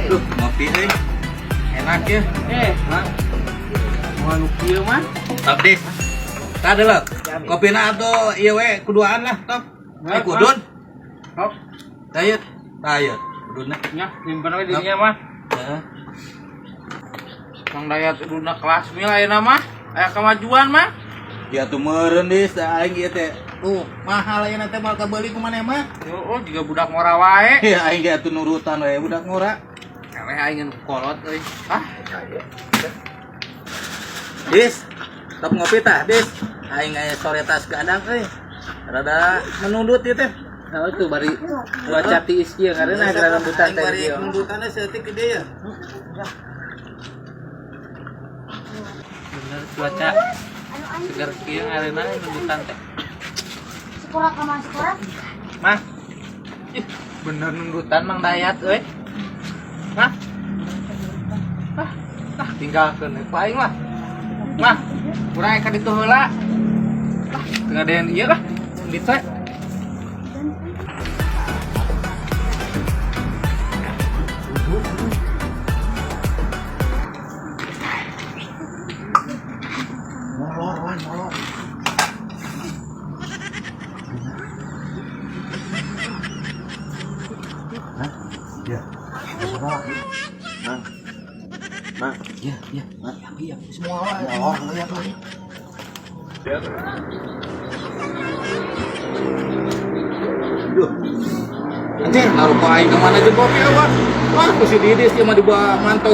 Duh, ngopi enak ya. Mau kieu mah. Top dis. Tadi lah. Kopi na atau iya we kuduaan lah, top. Kudun. Hop, Tayet. Kudun na. nya simpen we dirinya mah. Kang Dayat uduna kelas mil ayeuna mah. Aya kemajuan mah. Ya tuh meureun dis aing ieu teh. Mahal ayeuna teh mal kabeli ku maneh mah. Oh, juga budak ngora wae. Ya aing ge atuh nurutan we budak ngora. Eleh aing kolot euy. Dis. Top ngopi tah, dis. Aing aya sore tas gadang euy. Rada menundut ieu teh. Oh, tuh bari baca tiis ieu karena ada rambutan Aing bari teh. menundutanna seutik gede ya. Bener cuaca segar kieu ngareuna rambutan teh. Sekolah ka mah sekolah. Mah. Bener nundutan Mang Dayat euy. Mah. Tinggalkeun we ku aing mah. Mah, urang ka ditu heula. Teu ada yang ieu lah. Dit we. Molor. Ya. Mang. Ya. Semua orang lihat lagi. Duh. Anjing, naruh aing ke mana aja kopi apa? Wah, ku si Didis dia mah di bawah mantau.